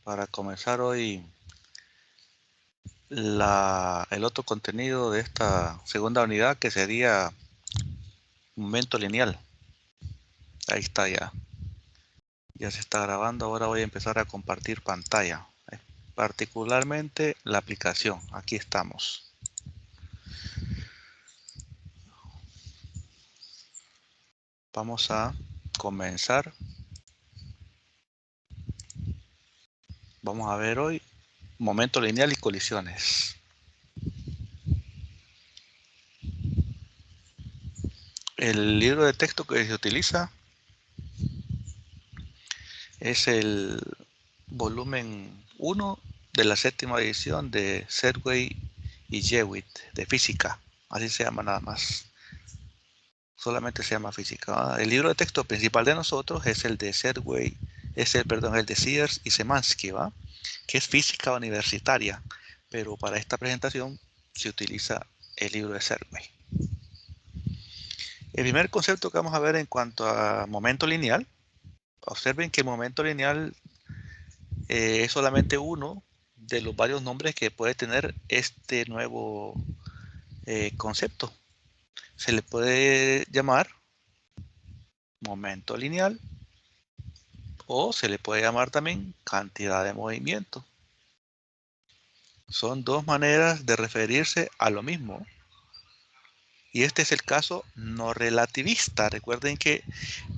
para comenzar hoy el otro contenido de esta segunda unidad, que sería momento lineal. Ahí está ya. Ya se está grabando. Ahora voy a empezar a compartir pantalla. Particularmente la aplicación. Aquí estamos. Vamos a comenzar. Vamos a ver hoy momento lineal y colisiones. El libro de texto que se utiliza es el volumen 1 de la 7ª edición de Sergey y Jewitt de física. Así se llama nada más. Solamente se llama física. El libro de texto principal de nosotros es el de Sergey, el de Sears y Szymanski, ¿va? Que es física universitaria, pero para esta presentación se utiliza el libro de Sergey. El primer concepto que vamos a ver en cuanto a momento lineal, observen que el momento lineal es solamente uno de los varios nombres que puede tener este nuevo concepto. Se le puede llamar momento lineal o se le puede llamar también cantidad de movimiento. Son dos maneras de referirse a lo mismo. Y este es el caso no relativista. Recuerden que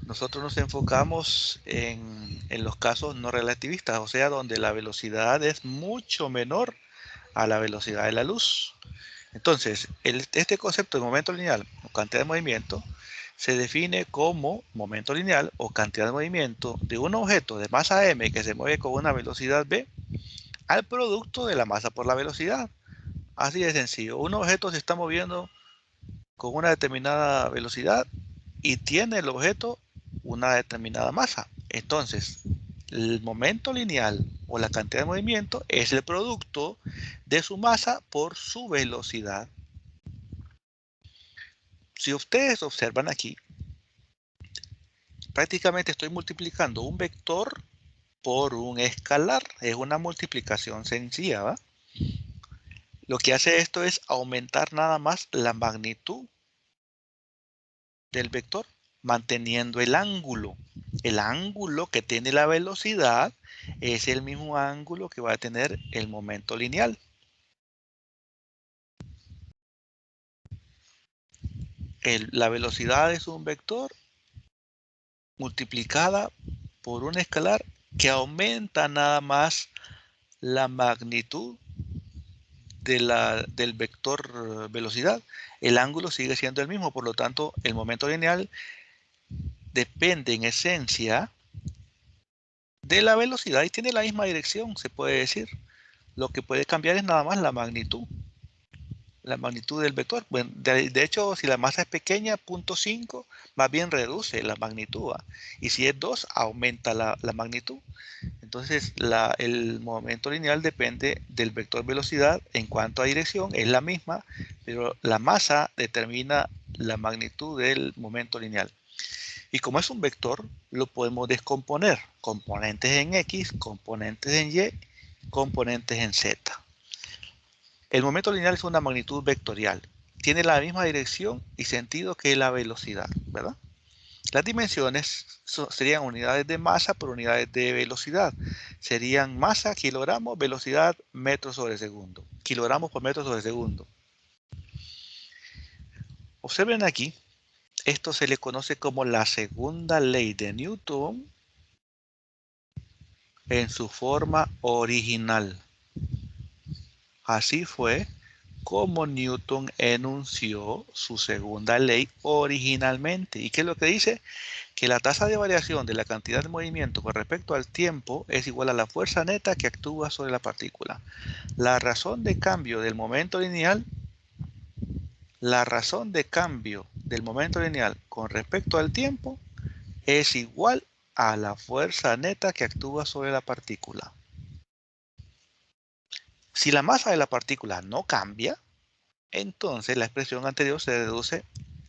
nosotros nos enfocamos en los casos no relativistas, o sea, donde la velocidad es mucho menor a la velocidad de la luz. Entonces, este concepto de momento lineal o cantidad de movimiento se define como momento lineal o cantidad de movimiento de un objeto de masa m que se mueve con una velocidad v al producto de la masa por la velocidad. Así de sencillo. Un objeto se está moviendo con una determinada velocidad y tiene el objeto una determinada masa. Entonces, el momento lineal o la cantidad de movimiento es el producto de su masa por su velocidad. Si ustedes observan aquí, prácticamente estoy multiplicando un vector por un escalar. Es una multiplicación sencilla, ¿va? Lo que hace esto es aumentar nada más la magnitud del vector, manteniendo el ángulo. El ángulo que tiene la velocidad es el mismo ángulo que va a tener el momento lineal. La velocidad es un vector multiplicada por un escalar que aumenta nada más la magnitud del vector velocidad. El ángulo sigue siendo el mismo, por lo tanto, el momento lineal depende en esencia de la velocidad y tiene la misma dirección, se puede decir. Lo que puede cambiar es nada más la magnitud del vector. Bueno, de hecho, si la masa es pequeña, 0.5, más bien reduce la magnitud, ¿va? Y si es 2, aumenta la magnitud. Entonces, el momento lineal depende del vector velocidad. En cuanto a dirección, es la misma, pero la masa determina la magnitud del momento lineal. Y como es un vector, lo podemos descomponer. Componentes en X, componentes en Y, componentes en Z. El momento lineal es una magnitud vectorial. Tiene la misma dirección y sentido que la velocidad, ¿verdad? Las dimensiones serían unidades de masa por unidades de velocidad. Serían masa, kilogramos, velocidad, metros sobre segundo. Kilogramos por metro sobre segundo. Observen aquí, esto se le conoce como la segunda ley de Newton en su forma original. Así fue como Newton enunció su segunda ley originalmente. ¿Y qué es lo que dice? Que la tasa de variación de la cantidad de movimiento con respecto al tiempo es igual a la fuerza neta que actúa sobre la partícula. La razón de cambio del momento lineal, con respecto al tiempo es igual a la fuerza neta que actúa sobre la partícula. Si la masa de la partícula no cambia, entonces la expresión anterior se reduce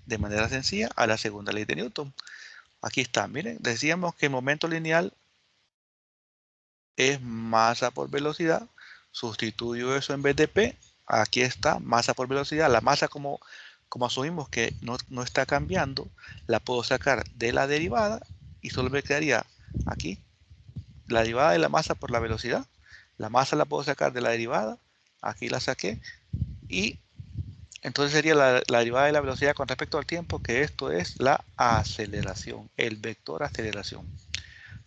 de manera sencilla a la segunda ley de Newton. Aquí está, miren, decíamos que el momento lineal es masa por velocidad. Sustituyo eso en vez de P. Aquí está masa por velocidad. La masa, como asumimos que no está cambiando, la puedo sacar de la derivada y solo me quedaría aquí la derivada de la masa por la velocidad. La masa la puedo sacar de la derivada. Aquí la saqué. Y entonces sería la derivada de la velocidad con respecto al tiempo, que esto es la aceleración, el vector aceleración.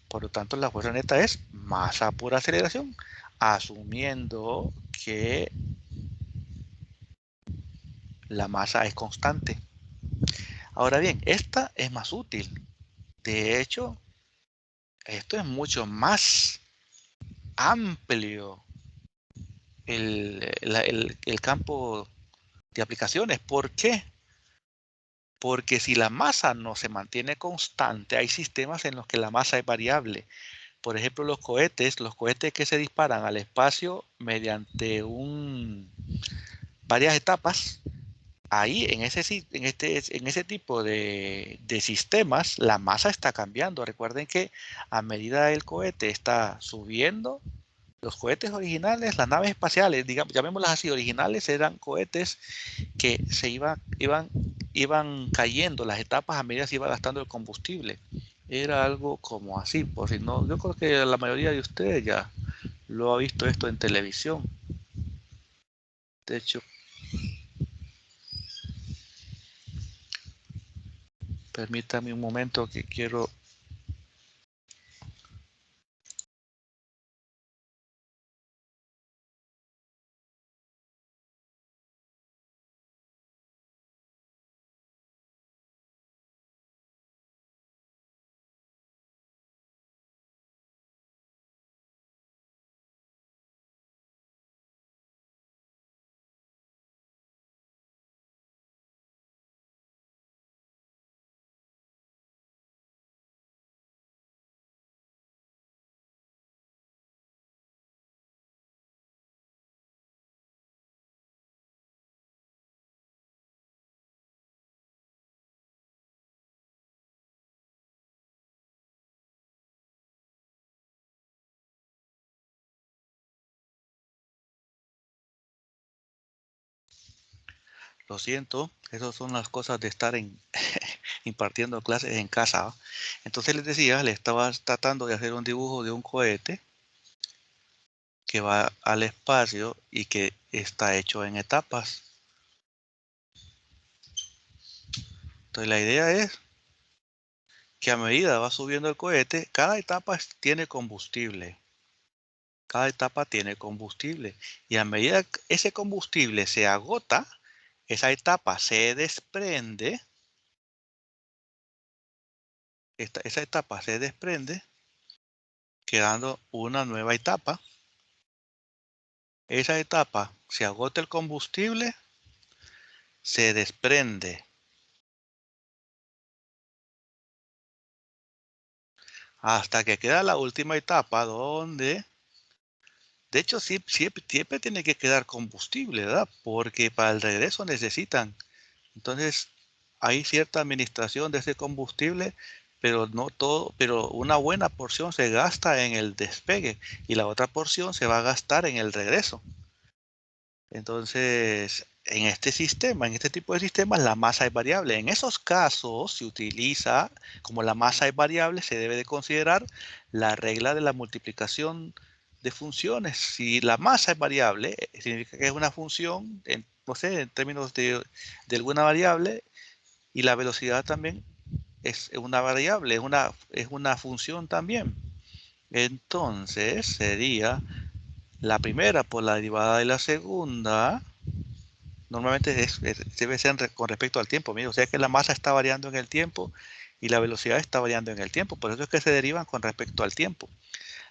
Por lo tanto, la fuerza neta es masa por aceleración, asumiendo que la masa es constante. Ahora bien, esta es más útil. De hecho, esto es mucho más amplio el campo de aplicaciones. ¿Por qué? Porque si la masa no se mantiene constante, hay sistemas en los que la masa es variable. Por ejemplo, los cohetes que se disparan al espacio mediante varias etapas. Ahí, en ese tipo de sistemas, la masa está cambiando. Recuerden que a medida el cohete está subiendo, los cohetes originales, las naves espaciales, digamos, llamémoslas así, originales, eran cohetes que iban cayendo las etapas a medida que se iba gastando el combustible. Era algo como así, por si no, yo creo que la mayoría de ustedes ya lo ha visto esto en televisión. De hecho, permítame un momento que quiero. Lo siento, esas son las cosas de estar impartiendo clases en casa. Entonces les decía, le estaba tratando de hacer un dibujo de un cohete que va al espacio y que está hecho en etapas. Entonces la idea es que a medida va subiendo el cohete, cada etapa tiene combustible. Cada etapa tiene combustible. Y a medida que ese combustible se agota, esa etapa se desprende. Esa etapa se desprende, quedando una nueva etapa. Esa etapa se agota el combustible, se desprende hasta que queda la última etapa donde, de hecho, siempre tiene que quedar combustible, ¿verdad? Porque para el regreso necesitan. Entonces, hay cierta administración de ese combustible, pero no todo, pero una buena porción se gasta en el despegue y la otra porción se va a gastar en el regreso. Entonces, en este tipo de sistemas, la masa es variable. En esos casos se utiliza, como la masa es variable, se debe de considerar la regla de la multiplicación de funciones. Si la masa es variable, significa que es una función, no sé, en términos de alguna variable, y la velocidad también es una variable, es una función también. Entonces, sería la primera por la derivada de la segunda. Normalmente debe ser con respecto al tiempo. Mira, o sea que la masa está variando en el tiempo y la velocidad está variando en el tiempo. Por eso es que se derivan con respecto al tiempo.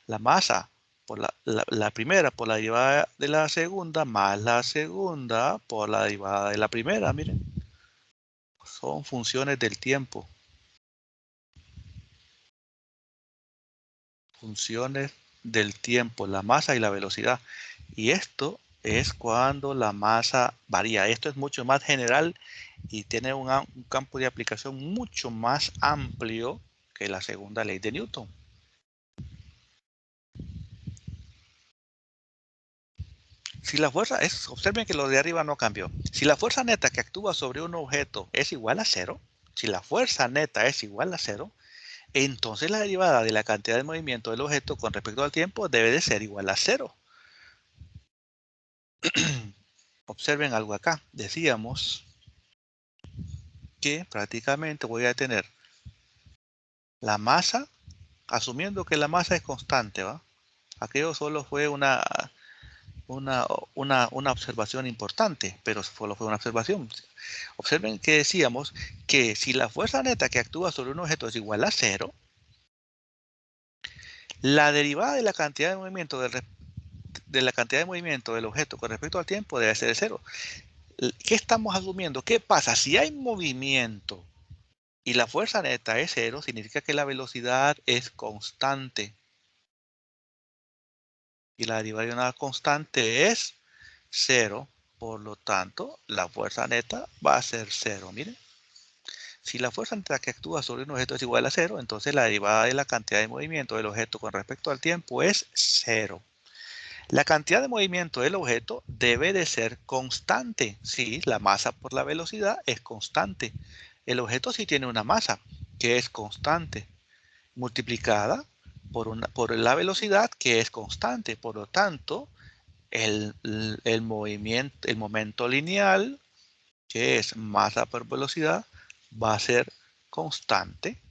La masa por la primera por la derivada de la segunda más la segunda por la derivada de la primera. Miren, son funciones del tiempo. Funciones del tiempo, la masa y la velocidad. Y esto es cuando la masa varía. Esto es mucho más general y tiene un campo de aplicación mucho más amplio que la segunda ley de Newton. si la fuerza es, observen que lo de arriba no cambió. Si la fuerza neta que actúa sobre un objeto es igual a cero, si la fuerza neta es igual a cero, entonces la derivada de la cantidad de movimiento del objeto con respecto al tiempo debe de ser igual a cero. Observen algo acá. Decíamos que prácticamente voy a tener la masa, asumiendo que la masa es constante, ¿va? Aquello solo fue una, una observación importante, pero solo fue una observación. Observen que decíamos que si la fuerza neta que actúa sobre un objeto es igual a cero, la derivada de la cantidad de movimiento del objeto con respecto al tiempo debe ser de cero. ¿Qué estamos asumiendo? ¿Qué pasa? Si hay movimiento y la fuerza neta es cero, significa que la velocidad es constante. Y la derivada de una constante es cero. Por lo tanto, la fuerza neta va a ser cero. Miren. Si la fuerza neta que actúa sobre un objeto es igual a cero, entonces la derivada de la cantidad de movimiento del objeto con respecto al tiempo es cero. La cantidad de movimiento del objeto debe de ser constante. Sí, la masa por la velocidad es constante. El objeto sí tiene una masa que es constante, multiplicada por la velocidad que es constante. Por lo tanto, el momento lineal, que es masa por velocidad, va a ser constante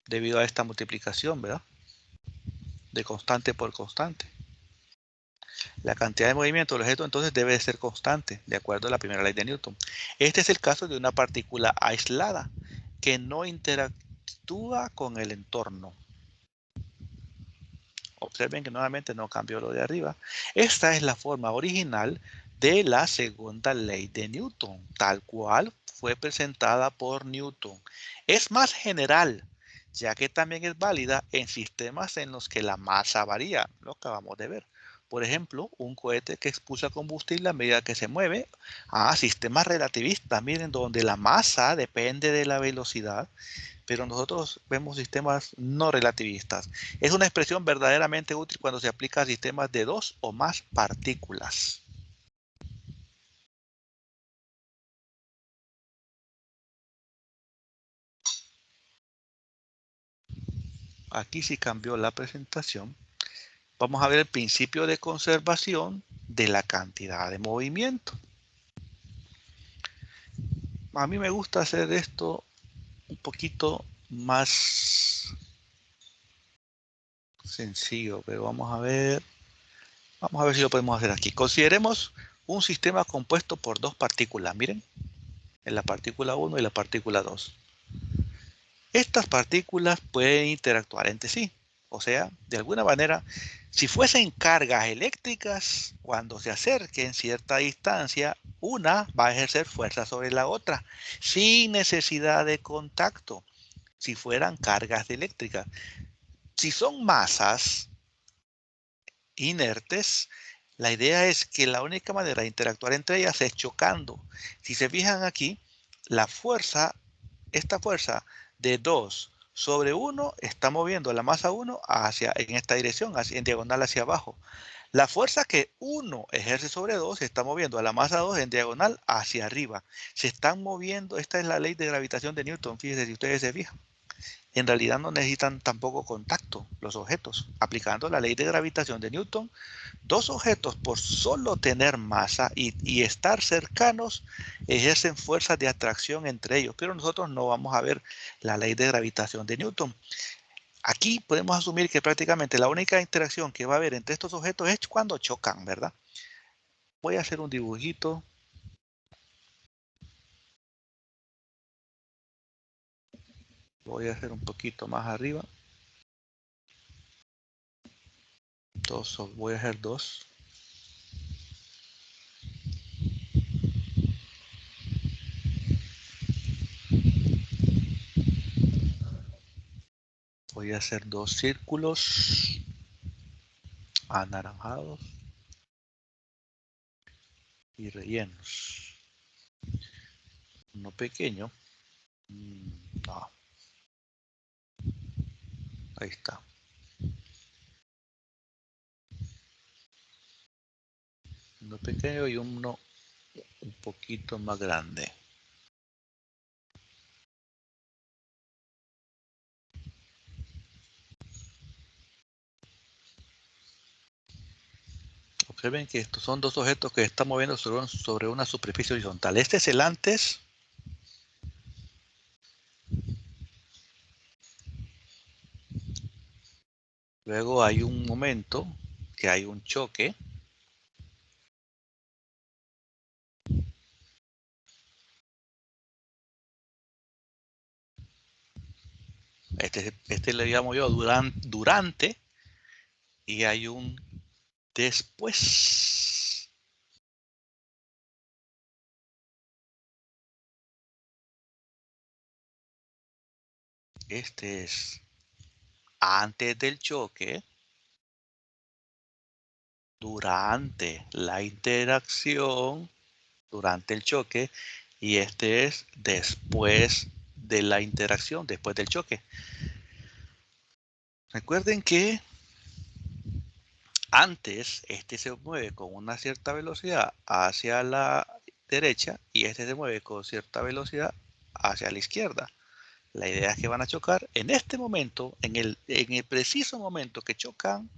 debido a esta multiplicación, ¿verdad? De constante por constante. La cantidad de movimiento del objeto entonces debe ser constante, de acuerdo a la primera ley de Newton. Este es el caso de una partícula aislada que no interactúa con el entorno. Observen que nuevamente no cambió lo de arriba. Esta es la forma original de la segunda ley de Newton, tal cual fue presentada por Newton. Es más general, ya que también es válida en sistemas en los que la masa varía, lo acabamos de ver. Por ejemplo, un cohete que expulsa combustible a medida que se mueve. Sistemas relativistas, miren, donde la masa depende de la velocidad, pero nosotros vemos sistemas no relativistas. Es una expresión verdaderamente útil cuando se aplica a sistemas de dos o más partículas. Aquí sí cambió la presentación. Vamos a ver el principio de conservación de la cantidad de movimiento. A mí me gusta hacer esto un poquito más sencillo, pero vamos a ver si lo podemos hacer aquí. Consideremos un sistema compuesto por dos partículas. Miren, en la partícula 1 y la partícula 2. Estas partículas pueden interactuar entre sí. O sea, de alguna manera, si fuesen cargas eléctricas, cuando se acerquen cierta distancia, una va a ejercer fuerza sobre la otra, sin necesidad de contacto, si fueran cargas eléctricas. Si son masas inertes, la idea es que la única manera de interactuar entre ellas es chocando. Si se fijan aquí, la fuerza, esta fuerza de 2 sobre 1 está moviendo la masa 1 en esta dirección, en diagonal hacia abajo. La fuerza que 1 ejerce sobre 2 está moviendo a la masa 2 en diagonal hacia arriba. Se están moviendo, esta es la ley de gravitación de Newton, fíjense si ustedes se fijan. En realidad no necesitan tampoco contacto los objetos. Aplicando la ley de gravitación de Newton, dos objetos por solo tener masa y estar cercanos ejercen fuerzas de atracción entre ellos, pero nosotros no vamos a ver la ley de gravitación de Newton. Aquí podemos asumir que prácticamente la única interacción que va a haber entre estos objetos es cuando chocan, ¿verdad? Voy a hacer un dibujito. Voy a hacer un poquito más arriba. Voy a hacer dos. Voy a hacer dos círculos anaranjados y rellenos. Uno pequeño. No. Ahí está. Uno pequeño y uno un poquito más grande. Observen que estos son dos objetos que están moviendo sobre una superficie horizontal. Este es el antes. Luego hay un momento que hay un choque. Este le llamo yo durante. Y hay un después. Este es antes del choque, durante la interacción, durante el choque, y este es después de la interacción, después del choque. Recuerden que antes este se mueve con una cierta velocidad hacia la derecha y este se mueve con cierta velocidad hacia la izquierda. La idea es que van a chocar en este momento, en el preciso momento que chocan,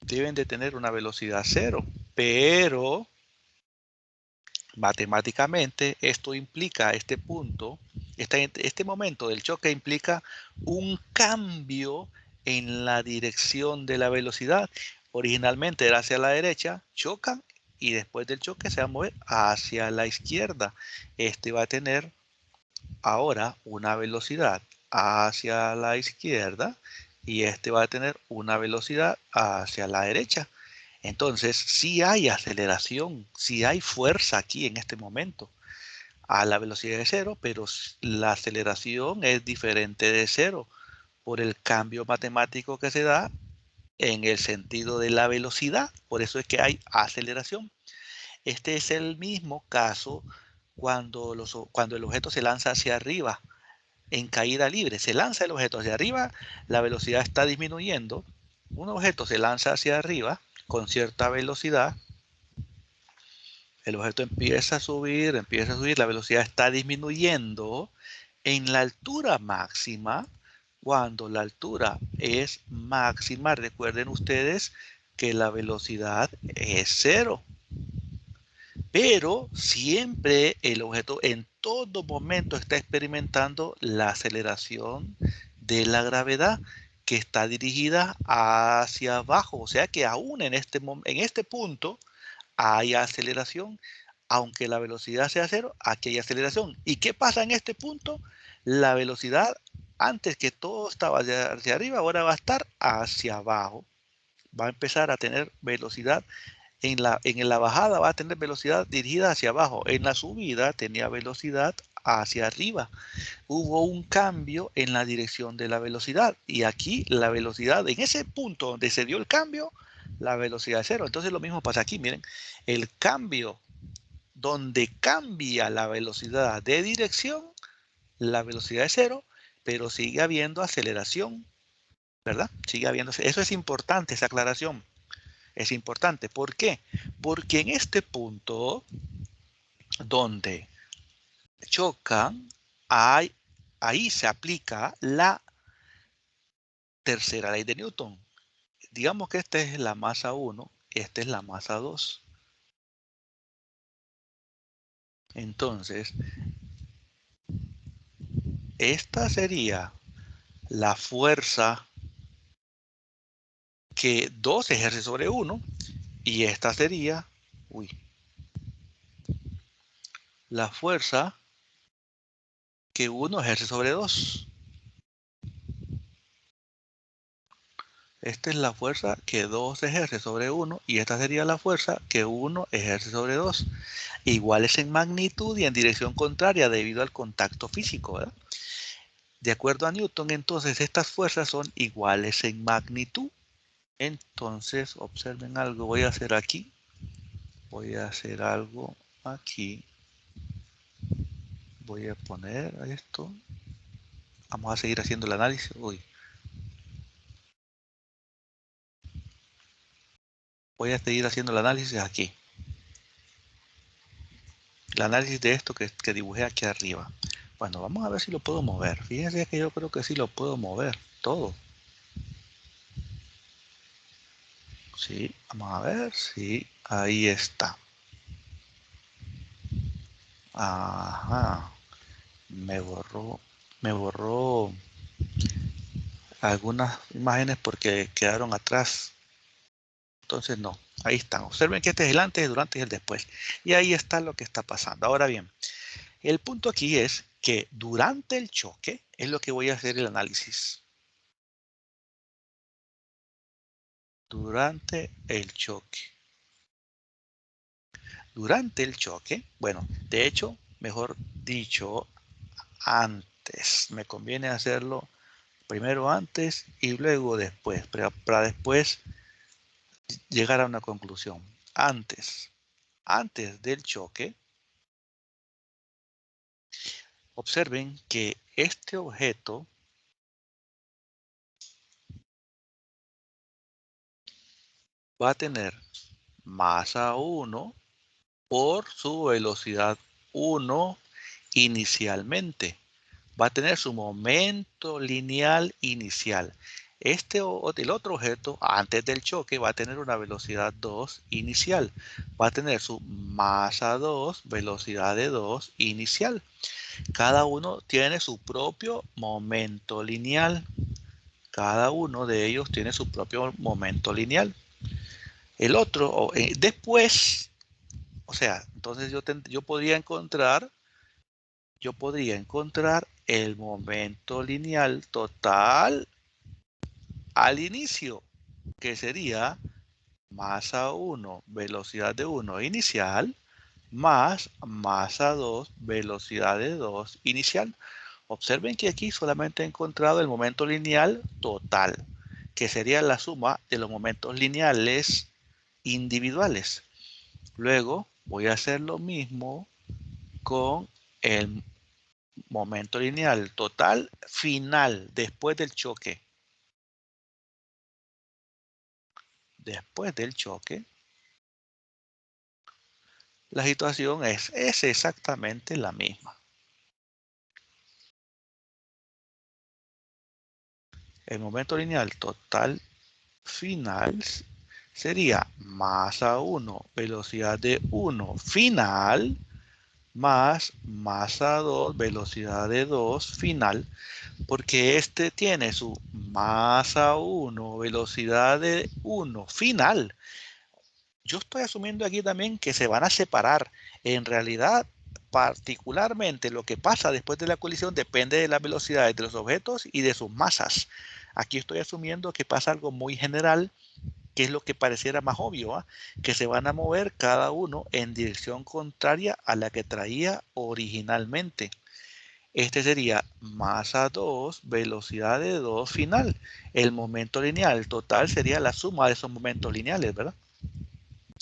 deben de tener una velocidad cero, pero matemáticamente esto implica, este punto, este momento del choque implica un cambio en la dirección de la velocidad. Originalmente era hacia la derecha, chocan y después del choque se va a mover hacia la izquierda. Este va a tener ahora una velocidad hacia la izquierda y este va a tener una velocidad hacia la derecha. Entonces, si hay aceleración, si hay fuerza aquí en este momento a la velocidad de cero, pero la aceleración es diferente de cero por el cambio matemático que se da en el sentido de la velocidad. Por eso es que hay aceleración. Este es el mismo caso cuando el objeto se lanza hacia arriba en caída libre. Se lanza el objeto hacia arriba, la velocidad está disminuyendo. Un objeto se lanza hacia arriba con cierta velocidad, el objeto empieza a subir, la velocidad está disminuyendo en la altura máxima. Cuando la altura es máxima, recuerden ustedes que la velocidad es cero. Pero siempre el objeto en todo momento está experimentando la aceleración de la gravedad que está dirigida hacia abajo. O sea que aún en este punto hay aceleración. Aunque la velocidad sea cero, aquí hay aceleración. ¿Y qué pasa en este punto? La velocidad, antes que todo estaba hacia arriba, ahora va a estar hacia abajo. Va a empezar a tener velocidad en la bajada va a tener velocidad dirigida hacia abajo. En la subida tenía velocidad hacia arriba. Hubo un cambio en la dirección de la velocidad. Y aquí la velocidad, en ese punto donde se dio el cambio, la velocidad es cero. Entonces lo mismo pasa aquí. Miren, el cambio donde cambia la velocidad de dirección, la velocidad es cero, pero sigue habiendo aceleración, ¿verdad? Sigue habiendo. Eso es importante, esa aclaración. Es importante. ¿Por qué? Porque en este punto donde chocan, ahí se aplica la tercera ley de Newton. Digamos que esta es la masa 1, esta es la masa 2. Entonces, esta sería la fuerza que 2 ejerce sobre 1 y esta sería, la fuerza que 1 ejerce sobre 2. Esta es la fuerza que 2 ejerce sobre 1 y esta sería la fuerza que 1 ejerce sobre 2. Iguales en magnitud y en dirección contraria debido al contacto físico, ¿verdad? De acuerdo a Newton, entonces estas fuerzas son iguales en magnitud. Entonces, observen algo, voy a hacer algo aquí. Voy a poner esto. Vamos a seguir haciendo el análisis. voy a seguir haciendo el análisis aquí. El análisis de esto que dibujé aquí arriba. Bueno, vamos a ver si lo puedo mover. Fíjense que yo creo que sí lo puedo mover todo. Sí, vamos a ver. Sí, ahí está. Ajá. Me borró algunas imágenes porque quedaron atrás. Entonces no, ahí están. Observen que este es el antes, el durante y el después. Y ahí está lo que está pasando. Ahora bien, el punto aquí es que durante el choque es lo que voy a hacer el análisis. Durante el choque. Durante el choque, bueno, de hecho, mejor dicho, antes. Me conviene hacerlo primero antes y luego después, para después llegar a una conclusión. Antes del choque, observen que este objeto va a tener masa 1 por su velocidad 1 inicialmente. Va a tener su momento lineal inicial. El otro objeto, antes del choque, va a tener una velocidad 2 inicial. Va a tener su masa 2, velocidad de 2 inicial. Cada uno tiene su propio momento lineal. Cada uno de ellos tiene su propio momento lineal. El otro, después, o sea, entonces yo podría encontrar el momento lineal total al inicio, que sería masa 1, velocidad de 1 inicial, más masa 2, velocidad de 2 inicial. Observen que aquí solamente he encontrado el momento lineal total, que sería la suma de los momentos lineales individuales. Luego voy a hacer lo mismo con el momento lineal total final después del choque. Después del choque, la situación es exactamente la misma. El momento lineal total final sería masa 1, velocidad de 1 final, más masa 2, velocidad de 2 final, porque este tiene su masa 1, velocidad de 1 final. Yo estoy asumiendo aquí también que se van a separar. En realidad, particularmente lo que pasa después de la colisión depende de las velocidades de los objetos y de sus masas. Aquí estoy asumiendo que pasa algo muy general, que es lo que pareciera más obvio, que se van a mover cada uno en dirección contraria a la que traía originalmente. Este sería masa 2, velocidad de 2 final. El momento lineal total sería la suma de esos momentos lineales, ¿verdad?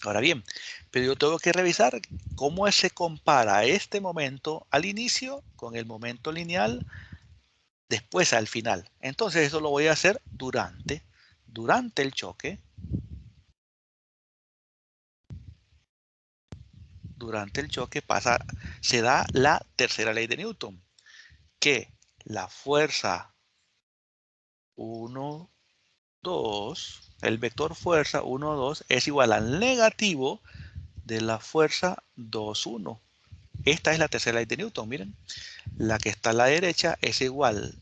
Ahora bien, pero yo tengo que revisar cómo se compara este momento al inicio con el momento lineal después al final. Entonces eso lo voy a hacer durante el choque. Durante el choque se da la tercera ley de Newton, que la fuerza 1, 2, el vector fuerza 1, 2 es igual al negativo de la fuerza 2, 1. Esta es la tercera ley de Newton, miren. La que está a la derecha es igual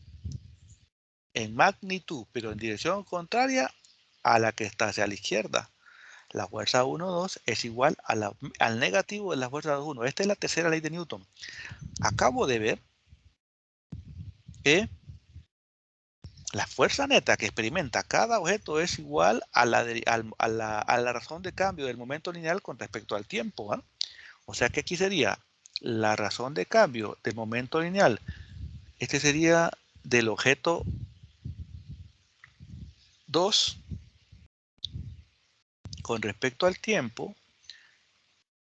en magnitud, pero en dirección contraria a la que está hacia la izquierda. La fuerza 1, 2 es igual al negativo de la fuerza 2, 1. Esta es la tercera ley de Newton. Acabo de ver que la fuerza neta que experimenta cada objeto es igual a la razón de cambio del momento lineal con respecto al tiempo. O sea que aquí sería la razón de cambio del momento lineal. Este sería del objeto 2 con respecto al tiempo.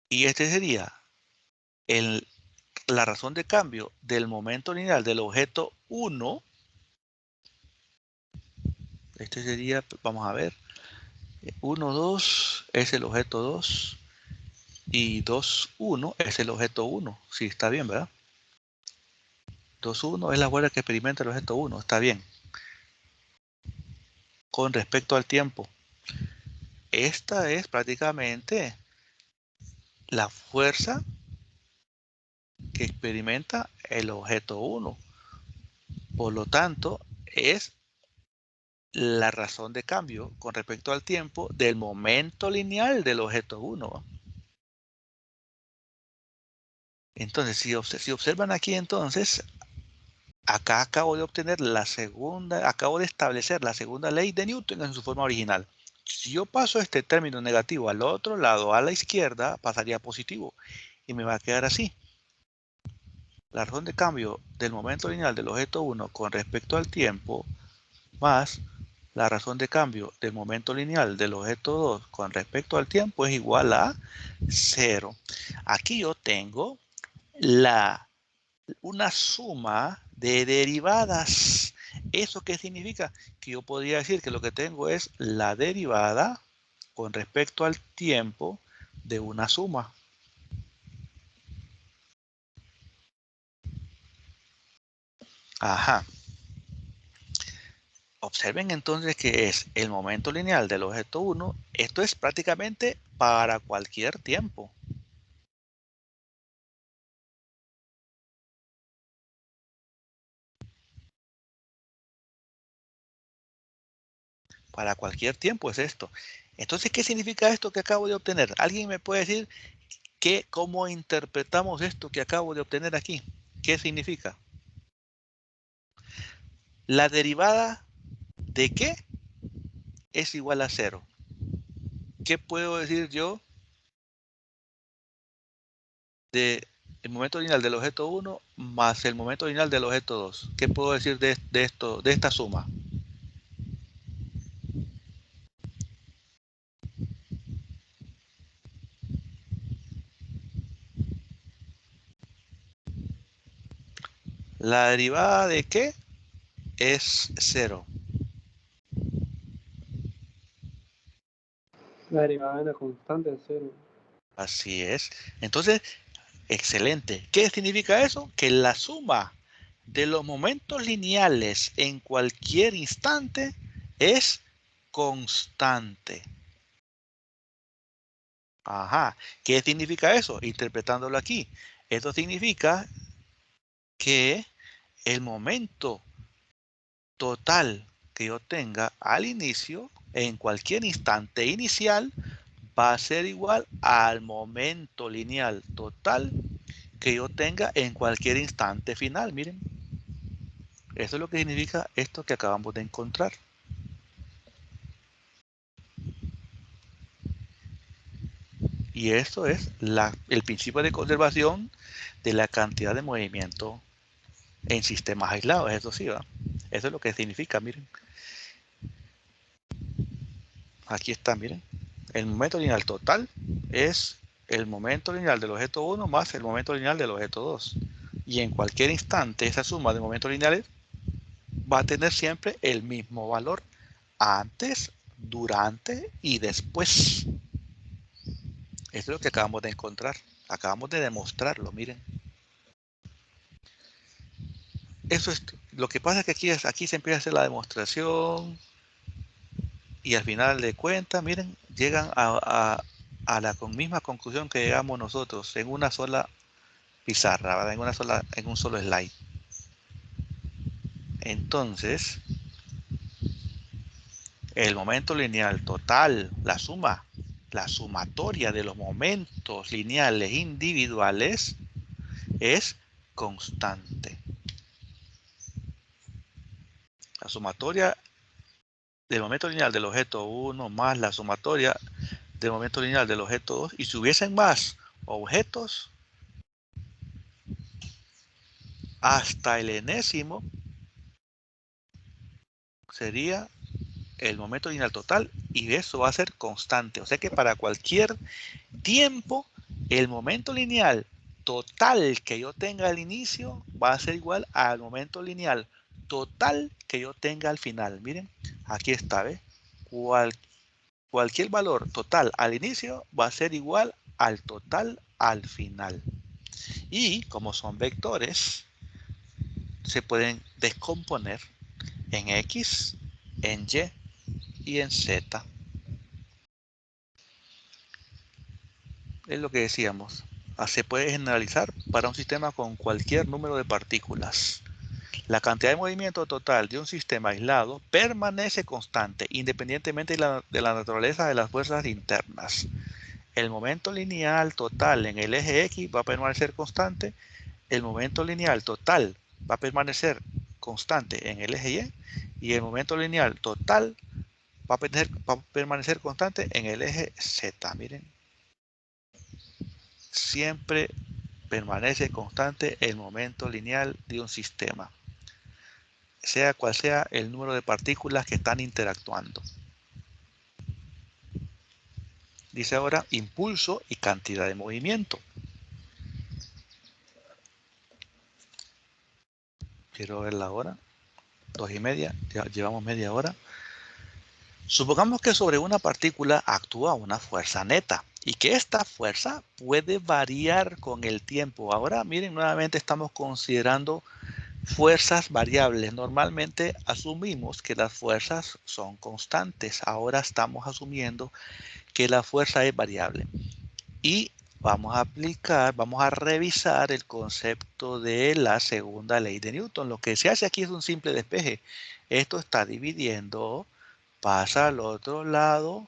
Y este sería la razón de cambio del momento lineal del objeto 1. Este sería, vamos a ver, 1, 2, es el objeto 2 y 2, 1 es el objeto 1. Sí, está bien, ¿verdad? 2, 1 es la vuelta que experimenta el objeto 1. Está bien. Con respecto al tiempo, esta es prácticamente la fuerza que experimenta el objeto 1. Por lo tanto, es la razón de cambio con respecto al tiempo del momento lineal del objeto 1. Entonces, si observan aquí, entonces, acá acabo de obtener acabo de establecer la segunda ley de Newton en su forma original. Si yo paso este término negativo al otro lado, a la izquierda, pasaría positivo. Y me va a quedar así. La razón de cambio del momento lineal del objeto 1 con respecto al tiempo más la razón de cambio del momento lineal del objeto 2 con respecto al tiempo es igual a 0. Aquí yo tengo una suma de derivadas. ¿Eso qué significa? Que yo podría decir que lo que tengo es la derivada con respecto al tiempo de una suma. Ajá. Observen entonces que es el momento lineal del objeto 1. Esto es prácticamente para cualquier tiempo. Para cualquier tiempo es esto. Entonces, ¿qué significa esto que acabo de obtener? ¿Alguien me puede decir cómo interpretamos esto que acabo de obtener aquí? ¿Qué significa? La derivada de qué es igual a 0. ¿Qué puedo decir yo de el momento lineal del objeto 1 más el momento lineal del objeto 2? ¿Qué puedo decir de esta suma? La derivada de qué es 0. La derivada de la constante es 0. Así es. Entonces, excelente. ¿Qué significa eso? Que la suma de los momentos lineales en cualquier instante es constante. Ajá. ¿Qué significa eso? Interpretándolo aquí. Esto significa que el momento total que yo tenga al inicio, en cualquier instante inicial, va a ser igual al momento lineal total que yo tenga en cualquier instante final. Miren, eso es lo que significa esto que acabamos de encontrar. Y esto es el principio de conservación de la cantidad de movimiento en sistemas aislados. Eso sí, ¿verdad? Eso es lo que significa, miren. Aquí está, miren. El momento lineal total es el momento lineal del objeto 1 más el momento lineal del objeto 2. Y en cualquier instante esa suma de momentos lineales va a tener siempre el mismo valor antes, durante y después. Esto es lo que acabamos de encontrar. Acabamos de demostrarlo, miren. Eso es lo que pasa, es que aquí se empieza a hacer la demostración y al final de cuentas, miren, llegan a la misma conclusión que llegamos nosotros en una sola pizarra, ¿verdad? En un solo slide. Entonces, el momento lineal total, la sumatoria de los momentos lineales individuales es constante. La sumatoria del momento lineal del objeto 1 más la sumatoria del momento lineal del objeto 2. Y si hubiesen más objetos, hasta el enésimo sería el momento lineal total y eso va a ser constante. O sea que para cualquier tiempo, el momento lineal total que yo tenga al inicio va a ser igual al momento lineal total que yo tenga al final. Miren, aquí está, ¿ves? cualquier valor total al inicio va a ser igual al total al final. Y como son vectores, se pueden descomponer en X, en Y y en Z. Es lo que decíamos. Se puede generalizar para un sistema con cualquier número de partículas. La cantidad de movimiento total de un sistema aislado permanece constante independientemente de la naturaleza de las fuerzas internas. El momento lineal total en el eje X va a permanecer constante. El momento lineal total va a permanecer constante en el eje Y. Y el momento lineal total va a permanecer constante en el eje Z. Miren. Siempre permanece constante el momento lineal de un sistema, sea cual sea el número de partículas que están interactuando. Dice ahora impulso y cantidad de movimiento. Quiero ver la hora. 2:30, ya llevamos media hora. Supongamos que sobre una partícula actúa una fuerza neta y que esta fuerza puede variar con el tiempo. Ahora miren, nuevamente estamos considerando fuerzas variables. Normalmente asumimos que las fuerzas son constantes. Ahora estamos asumiendo que la fuerza es variable. Y vamos a revisar el concepto de la segunda ley de Newton. Lo que se hace aquí es un simple despeje. Esto está dividiendo, pasa al otro lado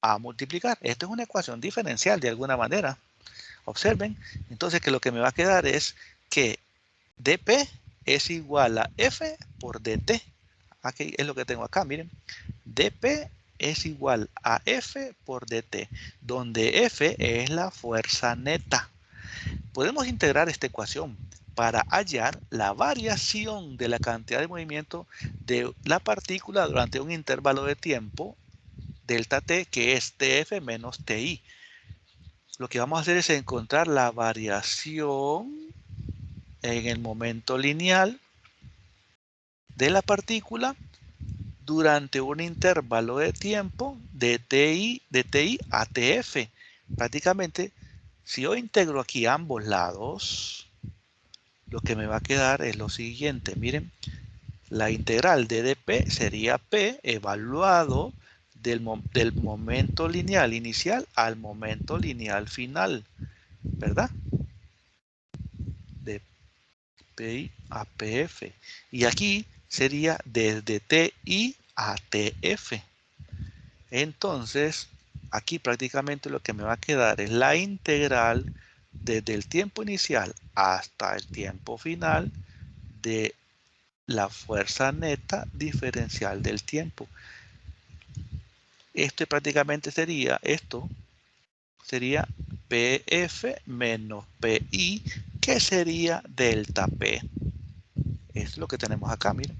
a multiplicar. Esto es una ecuación diferencial de alguna manera. Observen, entonces que lo que me va a quedar es que dP es igual a F por dt. Aquí es lo que tengo acá, miren. dP es igual a F por dt, donde F es la fuerza neta. Podemos integrar esta ecuación para hallar la variación de la cantidad de movimiento de la partícula durante un intervalo de tiempo, delta t, que es Tf menos Ti. Lo que vamos a hacer es encontrar la variación en el momento lineal de la partícula durante un intervalo de tiempo de ti a Tf. Prácticamente, si yo integro aquí ambos lados, lo que me va a quedar es lo siguiente. Miren, la integral de dp sería p evaluado del momento lineal inicial al momento lineal final, ¿verdad? De pi a pf. Y aquí sería desde ti a tf. Entonces, aquí prácticamente lo que me va a quedar es la integral desde el tiempo inicial hasta el tiempo final de la fuerza neta diferencial del tiempo. Esto prácticamente sería, PF menos PI, que sería delta P. Es lo que tenemos acá, miren.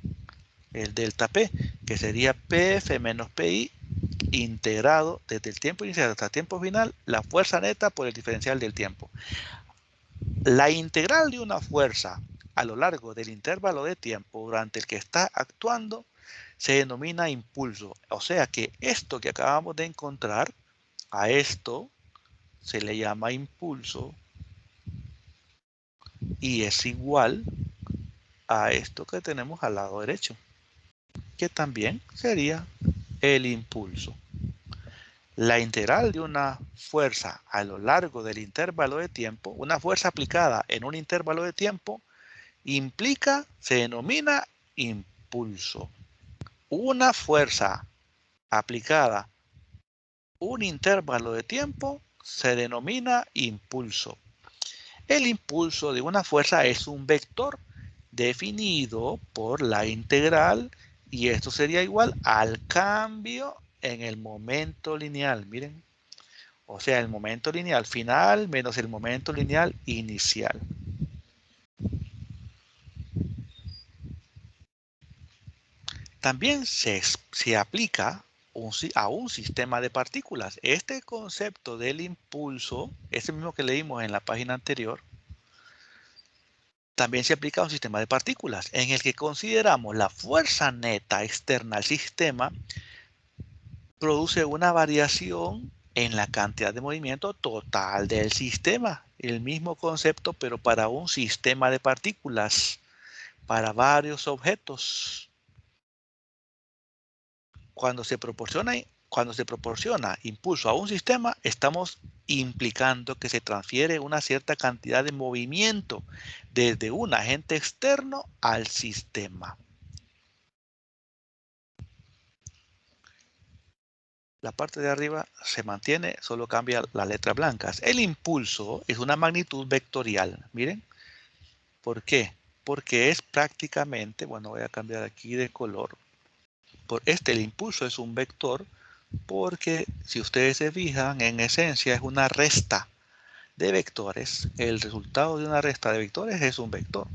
El delta P, que sería PF menos PI integrado desde el tiempo inicial hasta el tiempo final, la fuerza neta por el diferencial del tiempo. La integral de una fuerza a lo largo del intervalo de tiempo durante el que está actuando se denomina impulso. O sea que esto que acabamos de encontrar, a esto se le llama impulso y es igual a esto que tenemos al lado derecho, que también sería el impulso. La integral de una fuerza a lo largo del intervalo de tiempo, una fuerza aplicada en un intervalo de tiempo, se denomina impulso. Una fuerza aplicada un intervalo de tiempo se denomina impulso. El impulso de una fuerza es un vector definido por la integral y esto sería igual al cambio en el momento lineal. Miren, o sea, el momento lineal final menos el momento lineal inicial. También se aplica a un sistema de partículas. Este concepto del impulso, ese mismo que leímos en la página anterior, también se aplica a un sistema de partículas en el que consideramos la fuerza neta externa al sistema produce una variación en la cantidad de movimiento total del sistema. El mismo concepto, pero para un sistema de partículas, para varios objetos. Cuando se proporciona impulso a un sistema, estamos implicando que se transfiere una cierta cantidad de movimiento desde un agente externo al sistema. La parte de arriba se mantiene, solo cambia las letras blancas. El impulso es una magnitud vectorial. Miren, ¿por qué? Porque es prácticamente, bueno, voy a cambiar aquí de color. El impulso es un vector porque si ustedes se fijan, en esencia es una resta de vectores. El resultado de una resta de vectores es un vector.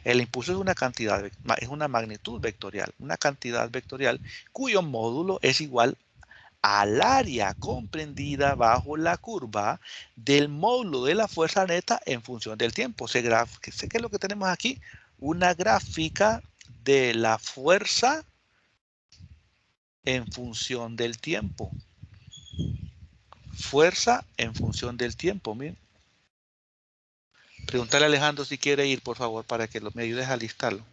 El impulso es una cantidad, es una magnitud vectorial, una cantidad vectorial cuyo módulo es igual al área comprendida bajo la curva del módulo de la fuerza neta en función del tiempo. Sé que es lo que tenemos aquí, una gráfica de la fuerza en función del tiempo. Fuerza en función del tiempo. Miren. Preguntarle a Alejandro si quiere ir, por favor, para que me ayudes a listarlo.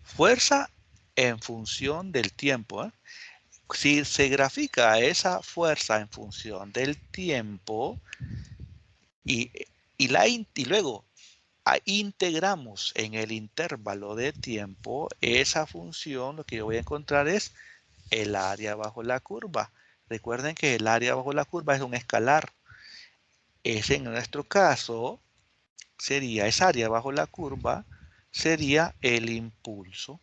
Fuerza en función del tiempo. Si se grafica esa fuerza en función del tiempo y luego integramos en el intervalo de tiempo esa función, lo que yo voy a encontrar es el área bajo la curva. Recuerden que el área bajo la curva es un escalar. Ese en nuestro caso sería, esa área bajo la curva sería el impulso.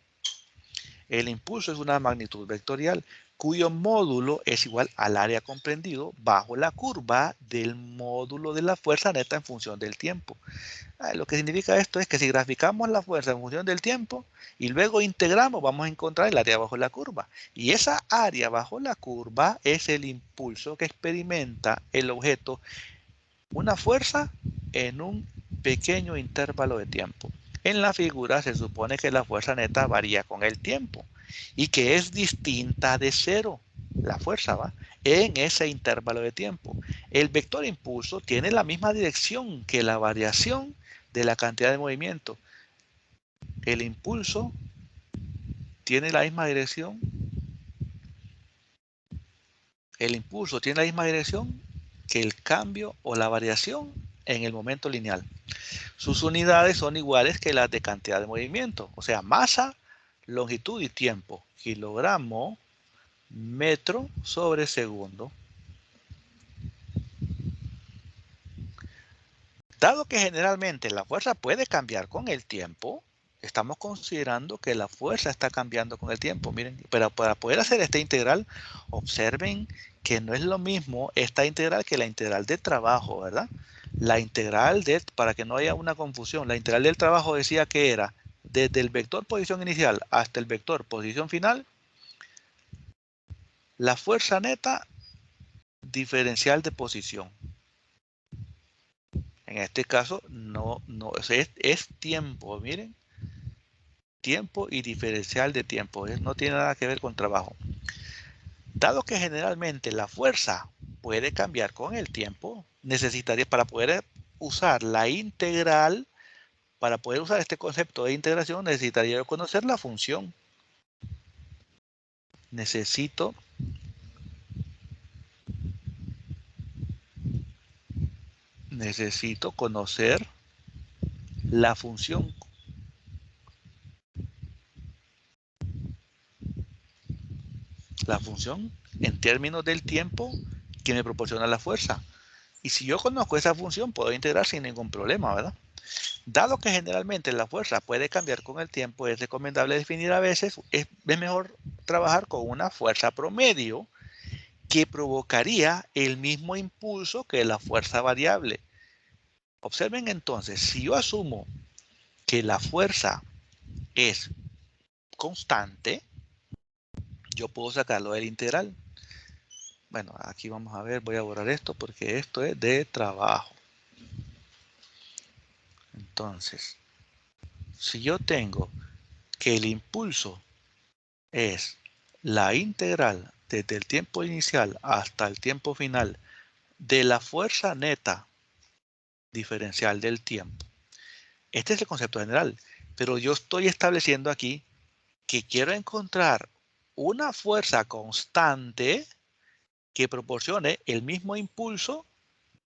El impulso es una magnitud vectorial cuyo módulo es igual al área comprendido bajo la curva del módulo de la fuerza neta en función del tiempo. Lo que significa esto es que si graficamos la fuerza en función del tiempo y luego integramos, vamos a encontrar el área bajo la curva. Y esa área bajo la curva es el impulso que experimenta el objeto, una fuerza en un pequeño intervalo de tiempo. En la figura se supone que la fuerza neta varía con el tiempo y que es distinta de cero. La fuerza va en ese intervalo de tiempo. El vector impulso tiene la misma dirección que la variación de la cantidad de movimiento. El impulso tiene la misma dirección. El impulso tiene la misma dirección que el cambio o la variación en el momento lineal. Sus unidades son iguales que las de cantidad de movimiento, o sea, masa, longitud y tiempo. Kilogramo, metro sobre segundo. Dado que generalmente la fuerza puede cambiar con el tiempo, estamos considerando que la fuerza está cambiando con el tiempo. Miren, pero para poder hacer esta integral, observen que no es lo mismo esta integral que la integral de trabajo, ¿verdad? La integral para que no haya una confusión, la integral del trabajo decía que era desde el vector posición inicial hasta el vector posición final, la fuerza neta diferencial de posición. En este caso, no es tiempo, miren. Tiempo y diferencial de tiempo. No tiene nada que ver con trabajo. Dado que generalmente la fuerza puede cambiar con el tiempo, necesitaría, para poder usar la integral, para poder usar este concepto de integración, necesitaría conocer la función. Necesito conocer la función. La función en términos del tiempo que me proporciona la fuerza. Y si yo conozco esa función, puedo integrar sin ningún problema, ¿verdad? Dado que generalmente la fuerza puede cambiar con el tiempo, es recomendable definir a veces, es mejor trabajar con una fuerza promedio que provocaría el mismo impulso que la fuerza variable. Observen entonces, si yo asumo que la fuerza es constante, yo puedo sacarlo del integral. Bueno, aquí vamos a ver, voy a borrar esto porque esto es de trabajo. Entonces, si yo tengo que el impulso es la integral desde el tiempo inicial hasta el tiempo final de la fuerza neta diferencial del tiempo. Este es el concepto general, pero yo estoy estableciendo aquí que quiero encontrar una fuerza constante que proporcione el mismo impulso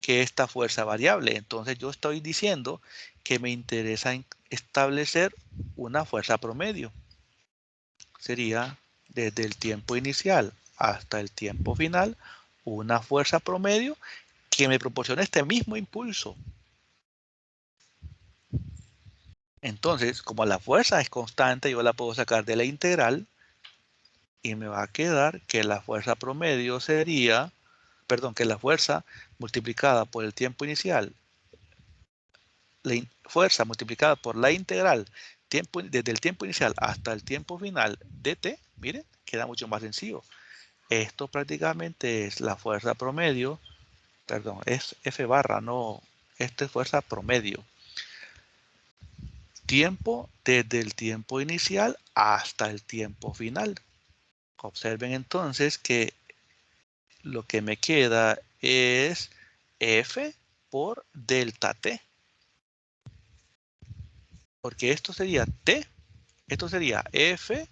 que esta fuerza variable. Entonces yo estoy diciendo que me interesa establecer una fuerza promedio. Sería desde el tiempo inicial hasta el tiempo final una fuerza promedio que me proporcione este mismo impulso. Entonces, como la fuerza es constante, yo la puedo sacar de la integral y me va a quedar que la fuerza promedio sería, perdón, que la fuerza multiplicada por el tiempo inicial, la fuerza multiplicada por la integral desde el tiempo inicial hasta el tiempo final de t, miren, queda mucho más sencillo. Esto prácticamente es la fuerza promedio, perdón, es F barra, no, esta es fuerza promedio. Tiempo desde el tiempo inicial hasta el tiempo final. Observen entonces que lo que me queda es F por delta T. Porque esto sería T, esto sería F,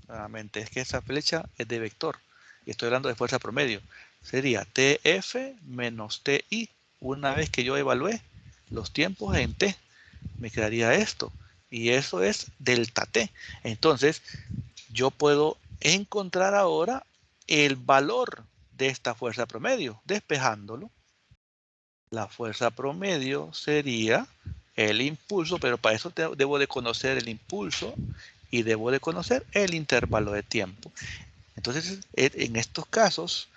nuevamente es que esa flecha es de vector, y estoy hablando de fuerza promedio, sería TF menos TI. Una vez que yo evalué los tiempos en T, me quedaría esto, y eso es delta T. Entonces, yo puedo encontrar ahora el valor de esta fuerza promedio, despejándolo. La fuerza promedio sería el impulso, pero para eso debo de conocer el impulso y debo de conocer el intervalo de tiempo. Entonces, en estos casos,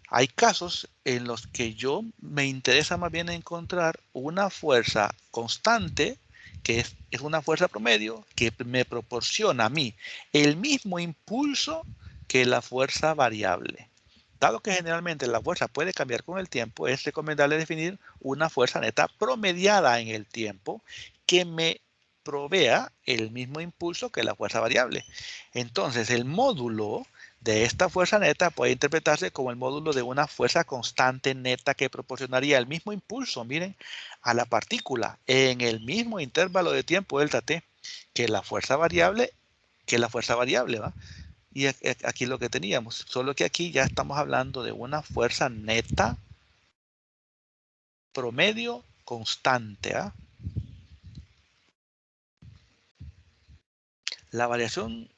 hay casos en los que yo me interesa más bien encontrar una fuerza constante, que es una fuerza promedio, que me proporciona a mí el mismo impulso que la fuerza variable. Dado que generalmente la fuerza puede cambiar con el tiempo, es recomendable definir una fuerza neta promediada en el tiempo que me provea el mismo impulso que la fuerza variable. Entonces, el módulo de esta fuerza neta puede interpretarse como el módulo de una fuerza constante neta que proporcionaría el mismo impulso, miren, a la partícula en el mismo intervalo de tiempo delta t que la fuerza variable, ¿va? Y aquí lo que teníamos, solo que aquí ya estamos hablando de una fuerza neta promedio constante. ¿Ah? La variación,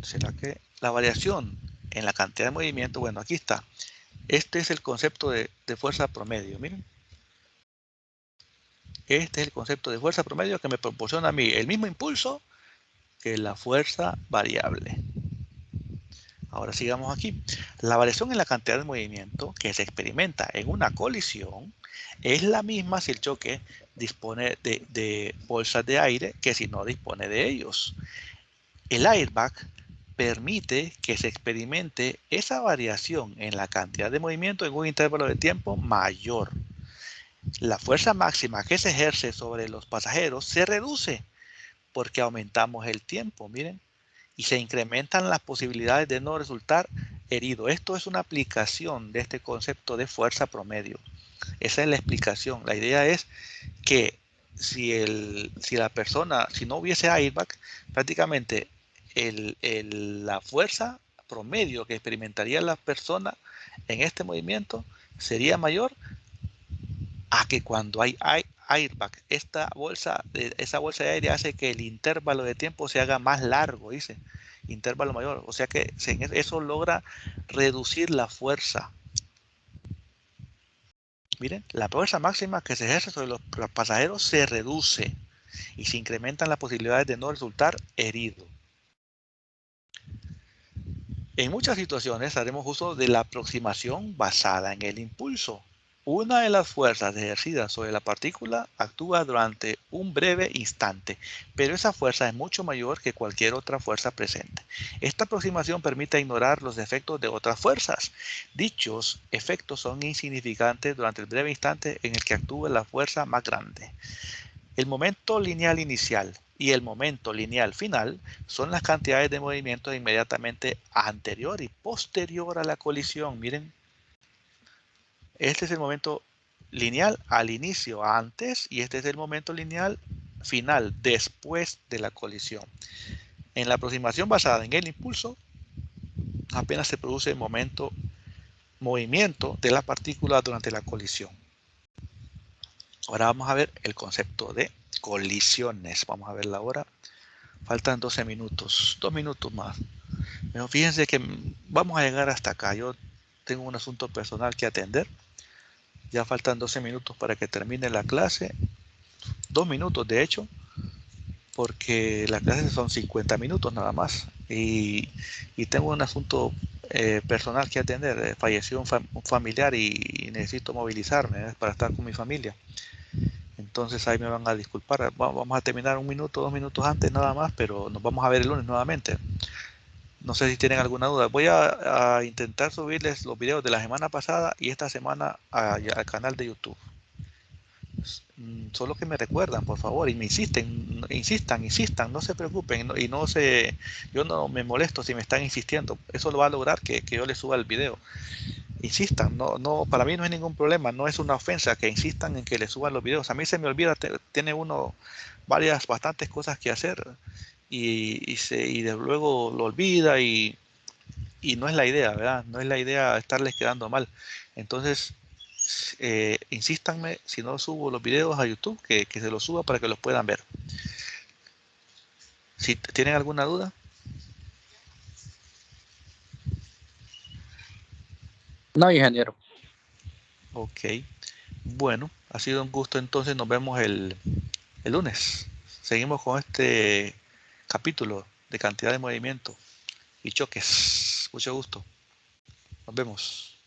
¿será que la variación en la cantidad de movimiento? Bueno, aquí está. Este es el concepto de fuerza promedio, miren. Este es el concepto de fuerza promedio que me proporciona a mí el mismo impulso que la fuerza variable. Ahora sigamos aquí. La variación en la cantidad de movimiento que se experimenta en una colisión es la misma si el choque dispone de bolsas de aire que si no dispone de ellos. El airbag permite que se experimente esa variación en la cantidad de movimiento en un intervalo de tiempo mayor. La fuerza máxima que se ejerce sobre los pasajeros se reduce porque aumentamos el tiempo, miren, y se incrementan las posibilidades de no resultar herido. Esto es una aplicación de este concepto de fuerza promedio. Esa es la explicación. La idea es que si no hubiese airbag, prácticamente la fuerza promedio que experimentaría la persona en este movimiento sería mayor a que cuando hay airbag, esa bolsa de aire hace que el intervalo de tiempo se haga más largo, dice, intervalo mayor. O sea que eso logra reducir la fuerza. Miren, la fuerza máxima que se ejerce sobre los pasajeros se reduce y se incrementan las posibilidades de no resultar herido. En muchas situaciones haremos uso de la aproximación basada en el impulso. Una de las fuerzas ejercidas sobre la partícula actúa durante un breve instante, pero esa fuerza es mucho mayor que cualquier otra fuerza presente. Esta aproximación permite ignorar los efectos de otras fuerzas. Dichos efectos son insignificantes durante el breve instante en el que actúa la fuerza más grande. El momento lineal inicial Y el momento lineal final son las cantidades de movimiento inmediatamente anterior y posterior a la colisión. Miren, este es el momento lineal al inicio, antes, y este es el momento lineal final, después de la colisión. En la aproximación basada en el impulso, apenas se produce el movimiento de la partícula durante la colisión. Ahora vamos a ver el concepto de colisiones. Vamos a ver la hora. Faltan 12 minutos, 2 minutos más. Pero fíjense que vamos a llegar hasta acá. Yo tengo un asunto personal que atender. Ya faltan 12 minutos para que termine la clase. 2 minutos de hecho, porque la clase son 50 minutos nada más. Y tengo un asunto personal que atender. Falleció un familiar y necesito movilizarme para estar con mi familia. Entonces ahí me van a disculpar. Vamos a terminar 1 minuto, 2 minutos antes nada más, pero nos vamos a ver el lunes nuevamente. No sé si tienen alguna duda. Voy a intentar subirles los videos de la semana pasada y esta semana al canal de YouTube. Solo que me recuerdan, por favor, y me insistan, no se preocupen, yo no me molesto si me están insistiendo. Eso lo va a lograr que yo les suba el video. Insistan, para mí no es ningún problema, no es una ofensa que insistan en que les suban los videos. A mí se me olvida, tiene uno bastantes cosas que hacer y de luego lo olvida y no es la idea, ¿verdad? No es la idea estarles quedando mal. Entonces, insístanme, si no subo los videos a YouTube, que se los suba para que los puedan ver. Si tienen alguna duda. No, ingeniero. Ok. Bueno, ha sido un gusto entonces, nos vemos el lunes. Seguimos con este capítulo de cantidad de movimiento y choques. Mucho gusto. Nos vemos.